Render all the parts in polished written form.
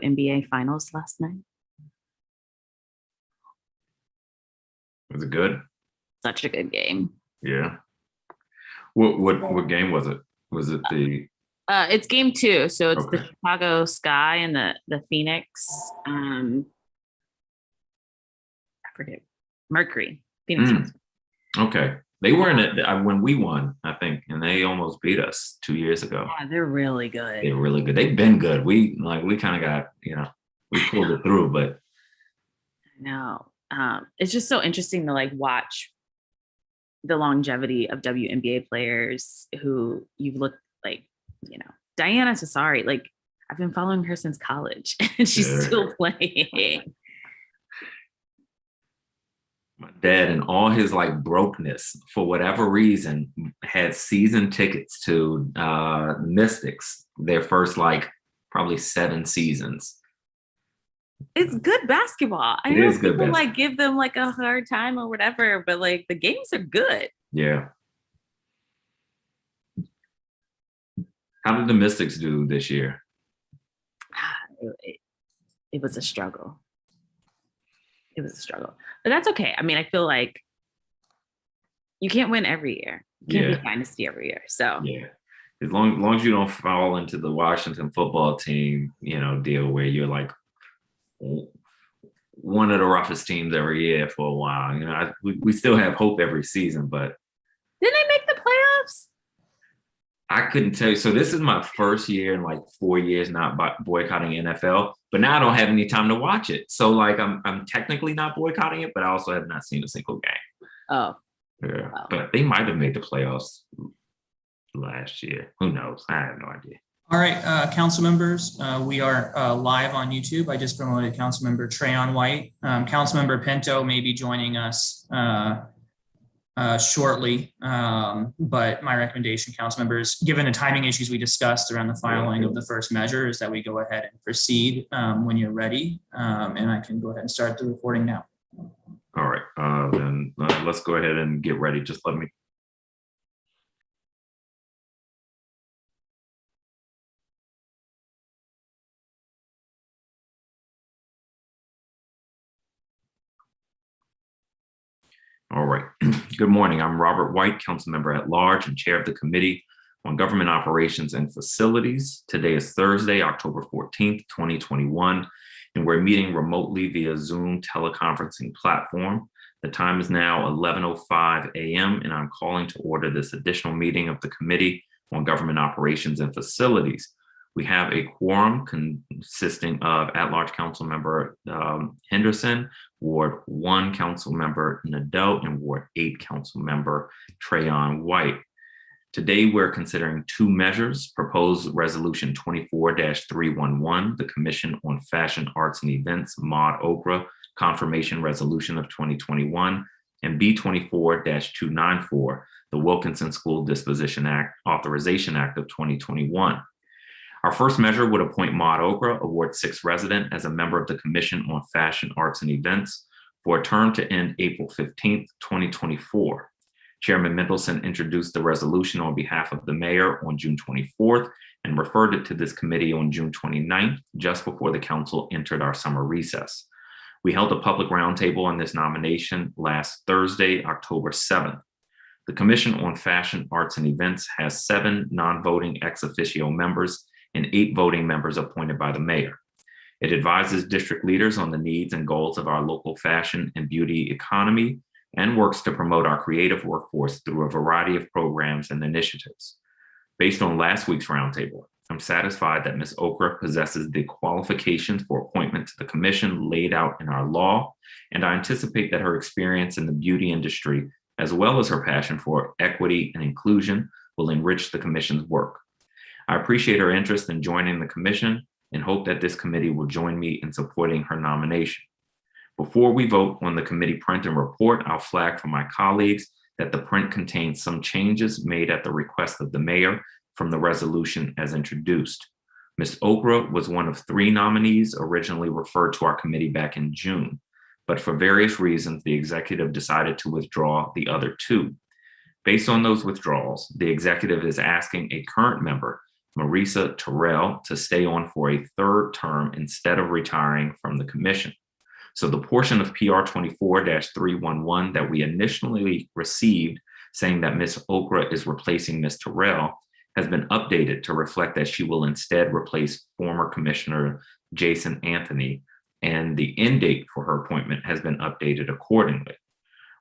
NBA Finals last night. Was it good? Such a good game. Yeah. What game was it? Was it the It's game two, so it's the Okay. Chicago Sky and the Phoenix. I forget Mercury. Phoenix. Mm, okay. They were in it when we won, I think, and they almost beat us 2 years ago. Yeah, they're really good. They're really good. They've been good. We kind of got, we pulled it through, but No, it's just so interesting to like watch the longevity of WNBA players who you've looked like, Diana Tassari, like I've been following her since college and she's Yeah. still playing. my dad and all his like brokenness for whatever reason had season tickets to Mystics, their first like probably 7 seasons. It's good basketball. I It know is good people like basketball. give them like a hard time or whatever, but like the games are good. Yeah. How did the Mystics do this year? It was a struggle. It was a struggle, but that's okay. I mean, I feel like you can't win every year. You can't Yeah. be dynasty every year. So Yeah. As long as you don't fall into the Washington football team, deal where you're like one of the roughest teams every year for a while. We still have hope every season, but didn't they make the playoffs? I couldn't tell you. So this is my first year in like 4 years not boycotting NFL, but now I don't have any time to watch it. So like I'm technically not boycotting it, but I also have not seen a single game. Oh, Yeah, wow. but they might have made the playoffs last year. Who knows? I have no idea. All right, council members, we are live on YouTube. I just promoted council member Trayon White. Council member Pinto may be joining us shortly, but my recommendation, council members, given the timing issues we discussed around the filing of the first measure, is that we go ahead and proceed when you're ready, and I can go ahead and start the recording now. All right, then let's go ahead and get ready. Just let me. All right. Good morning. I'm Robert White, council member at large and chair of the Committee on Government Operations and Facilities. Today is Thursday, October 14th, 2021, and we're meeting remotely via Zoom teleconferencing platform. The time is now 11:05 a.m., and I'm calling to order this additional meeting of the Committee on Government Operations and Facilities. We have a quorum consisting of at-large council member Henderson, Ward 1 council member Nadeau, and Ward 8 council member Trayon White. Today, we're considering 2 measures: proposed resolution 24-311, the Commission on Fashion, Arts, and Events, Maud Okra confirmation resolution of 2021, and B24-294, the Wilkinson School Disposition Act Authorization Act of 2021. Our first measure would appoint Maud Okra, a Ward 6 resident, as a member of the Commission on Fashion, Arts, and Events for a term to end April 15th, 2024. Chairman Mendelson introduced the resolution on behalf of the mayor on June 24th and referred it to this committee on June 29th, just before the council entered our summer recess. We held a public roundtable on this nomination last Thursday, October 7th. The Commission on Fashion, Arts, and Events has 7 non-voting ex officio members and 8 voting members appointed by the mayor. It advises district leaders on the needs and goals of our local fashion and beauty economy and works to promote our creative workforce through a variety of programs and initiatives. Based on last week's roundtable, I'm satisfied that Ms. Okra possesses the qualifications for appointment to the commission laid out in our law, and I anticipate that her experience in the beauty industry, as well as her passion for equity and inclusion, will enrich the commission's work. I appreciate her interest in joining the commission and hope that this committee will join me in supporting her nomination. Before we vote on the committee print and report, I'll flag for my colleagues that the print contains some changes made at the request of the mayor from the resolution as introduced. Ms. Okra was one of 3 nominees originally referred to our committee back in June, but for various reasons, the executive decided to withdraw the other 2. Based on those withdrawals, the executive is asking a current member Marisa Terrell to stay on for a third term instead of retiring from the commission. So the portion of PR 24-311 that we initially received saying that Ms. Okra is replacing Ms. Terrell has been updated to reflect that she will instead replace former Commissioner Jason Anthony, and the end date for her appointment has been updated accordingly.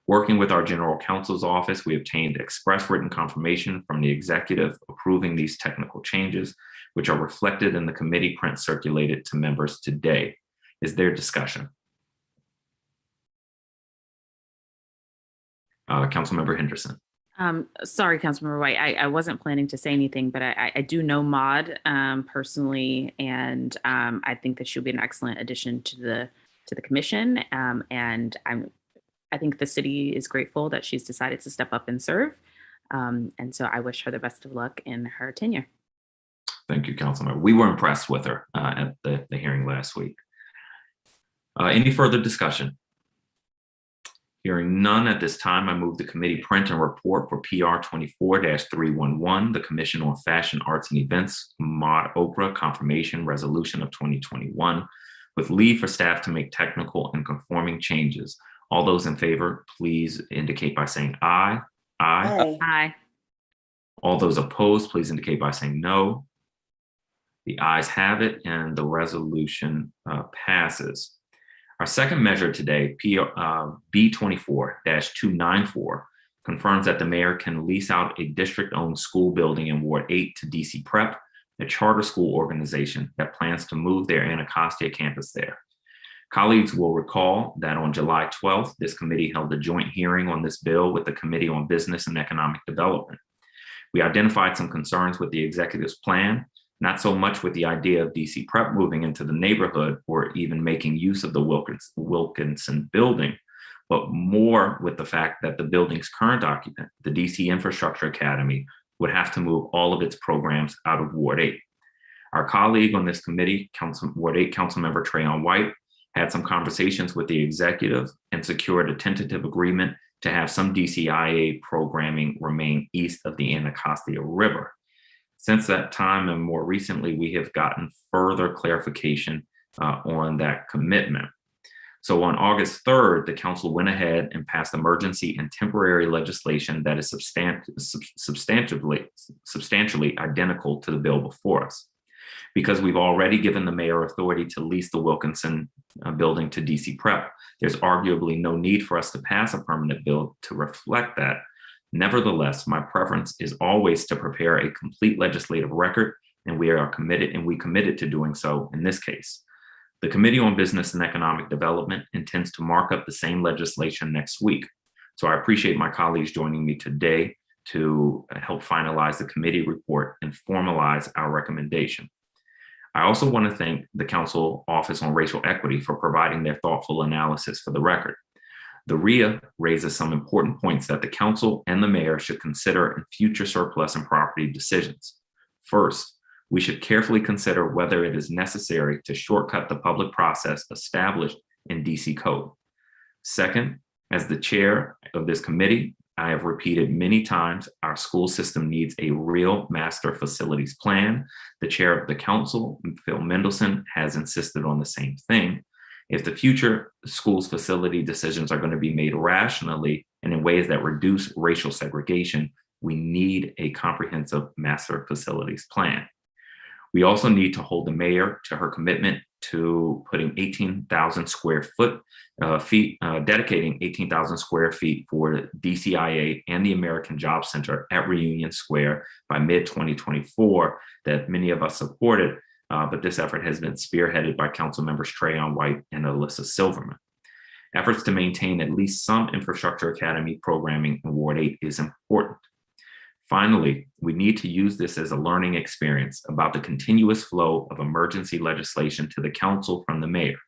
Working with our general counsel's office, we obtained express written confirmation from the executive approving these technical changes, which are reflected in the committee print circulated to members today. Is there discussion? Councilmember Henderson. Sorry, Councilmember White, I wasn't planning to say anything, but I do know Maud personally, and I think that she'll be an excellent addition to the commission. And I think the city is grateful that she's decided to step up and serve. And so I wish her the best of luck in her tenure. Thank you, Councilmember. We were impressed with her at the hearing last week. Any further discussion? Hearing none at this time, I move the committee print and report for PR 24-311, the Commission on Fashion, Arts, and Events, Maud Okra Confirmation Resolution of 2021, with leave for staff to make technical and conforming changes. All those in favor, please indicate by saying aye. Aye. Aye. All those opposed, please indicate by saying no. The ayes have it, and the resolution passes. Our second measure today, B24-294, confirms that the mayor can lease out a district-owned school building in Ward 8 to DC Prep, a charter school organization that plans to move their Anacostia campus there. Colleagues will recall that on July 12th, this committee held a joint hearing on this bill with the Committee on Business and Economic Development. We identified some concerns with the executive's plan, not so much with the idea of DC Prep moving into the neighborhood or even making use of the Wilkinson building, but more with the fact that the building's current occupant, the DC Infrastructure Academy, would have to move all of its programs out of Ward 8. Our colleague on this committee, Ward 8 Councilmember Trayon White, had some conversations with the executive and secured a tentative agreement to have some DCIA programming remain east of the Anacostia River. Since that time and more recently, we have gotten further clarification on that commitment. So on August 3rd, the council went ahead and passed emergency and temporary legislation that is substantially identical to the bill before us. Because we've already given the mayor authority to lease the Wilkinson building to DC Prep, there's arguably no need for us to pass a permanent bill to reflect that. Nevertheless, my preference is always to prepare a complete legislative record, and we committed to doing so in this case. The Committee on Business and Economic Development intends to mark up the same legislation next week. So I appreciate my colleagues joining me today to help finalize the committee report and formalize our recommendation. I also want to thank the Council Office on Racial Equity for providing their thoughtful analysis for the record. The RIA raises some important points that the council and the mayor should consider in future surplus and property decisions. First, we should carefully consider whether it is necessary to shortcut the public process established in DC Code. Second, as the chair of this committee, I have repeated many times, our school system needs a real master facilities plan. The chair of the council, Phil Mendelson, has insisted on the same thing. If the future schools facility decisions are going to be made rationally and in ways that reduce racial segregation, we need a comprehensive master facilities plan. We also need to hold the mayor to her commitment to putting 18,000 square feet, dedicating 18,000 square feet for DCIA and the American Job Center at Reunion Square by mid-2024 that many of us supported. But this effort has been spearheaded by Council Members Trayon White and Alyssa Silverman. Efforts to maintain at least some Infrastructure Academy programming in Ward 8 is important. Finally, we need to use this as a learning experience about the continuous flow of emergency legislation to the council from the mayor.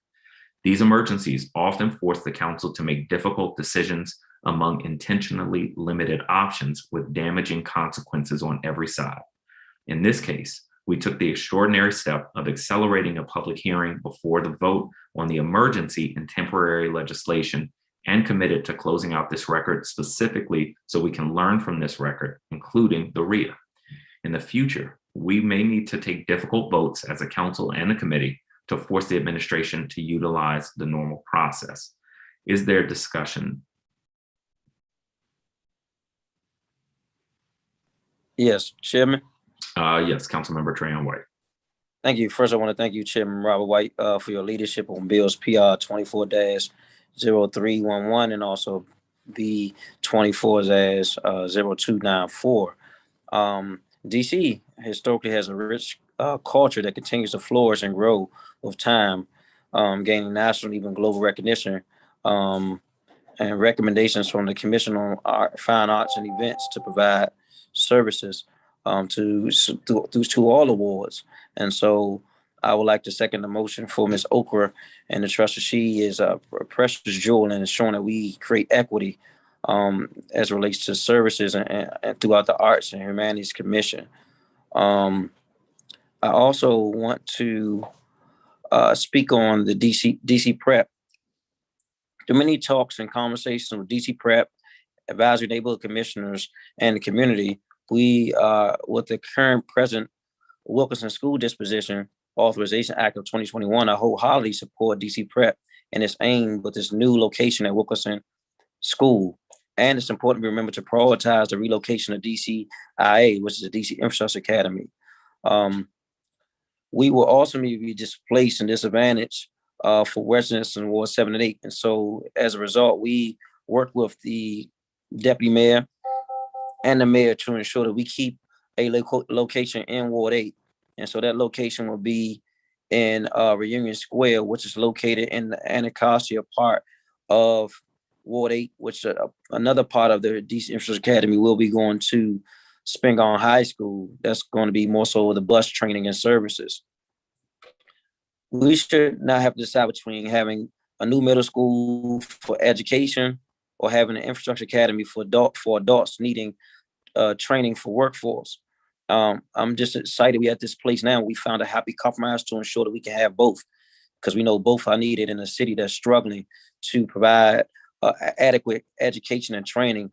These emergencies often force the council to make difficult decisions among intentionally limited options with damaging consequences on every side. In this case, we took the extraordinary step of accelerating a public hearing before the vote on the emergency and temporary legislation and committed to closing out this record specifically so we can learn from this record, including the RIA. In the future, we may need to take difficult votes as a council and a committee to force the administration to utilize the normal process. Is there discussion? Yes, Chairman. Yes, Councilmember Trayon White. Thank you. First, I want to thank you, Chairman Robert White, for your leadership on bills PR 24-0311 and also B 24-0294. DC historically has a rich culture that continues to flourish and grow with time, gaining national and even global recognition, and recommendations from the Commission on Fine Arts and Events to provide services to all awards. And so I would like to second the motion for Ms. Okra and the trust that she is a precious jewel and ensuring that we create equity as it relates to services and throughout the Arts and Humanities Commission. I also want to speak on the DC Prep. Through many talks and conversations with DC Prep, advisory neighborhood commissioners, and the community, we, with the current present Wilkinson School Disposition Authorization Act of 2021, I wholeheartedly support DC Prep and its aim with this new location at Wilkinson School. And it's important to remember to prioritize the relocation of DCIA, which is the DC Infrastructure Academy. We will ultimately be displaced and disadvantaged for residents in Ward 7 and 8. And so as a result, we work with the deputy mayor and the mayor to ensure that we keep a location in Ward 8. And so that location will be in Reunion Square, which is located in the Anacostia part of Ward 8, which another part of the DC Infrastructure Academy will be going to Spingarn High School. That's going to be more so the bus training and services. We should not have to decide between having a new middle school for education or having an infrastructure academy for adults needing training for workforce. I'm just excited we're at this place now. We found a happy compromise to ensure that we can have both, because we know both are needed in a city that's struggling to provide adequate education and training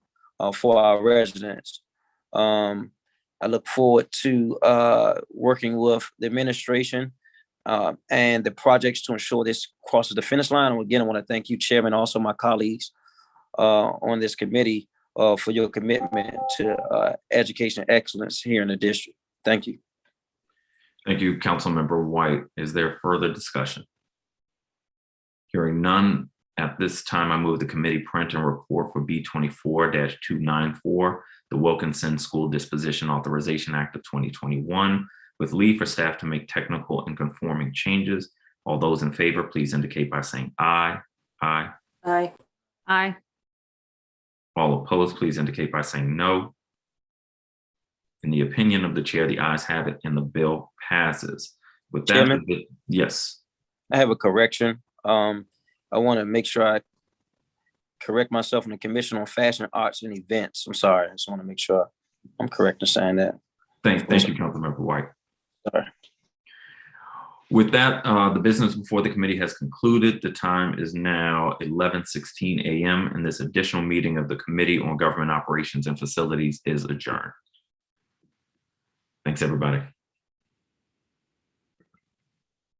for our residents. I look forward to working with the administration and the projects to ensure this crosses the finish line. And again, I want to thank you, Chairman, also my colleagues on this committee for your commitment to education excellence here in the district. Thank you. Thank you, Councilmember White. Is there further discussion? Hearing none, at this time, I move the committee print and report for B24-294, the Wilkinson School Disposition Authorization Act of 2021, with leave for staff to make technical and conforming changes. All those in favor, please indicate by saying aye. Aye. Aye. Aye. All opposed, please indicate by saying no. In the opinion of the chair, the ayes have it and the bill passes. With that, Chairman? Yes. I have a correction. I want to make sure I correct myself in the Commission on Fashion, Arts, and Events. I'm sorry. I just want to make sure I'm correct in saying that. Thank you, Councilmember White. Sorry. With that, the business before the committee has concluded. The time is now 11:16 a.m. and this additional meeting of the Committee on Government Operations and Facilities is adjourned. Thanks, everybody.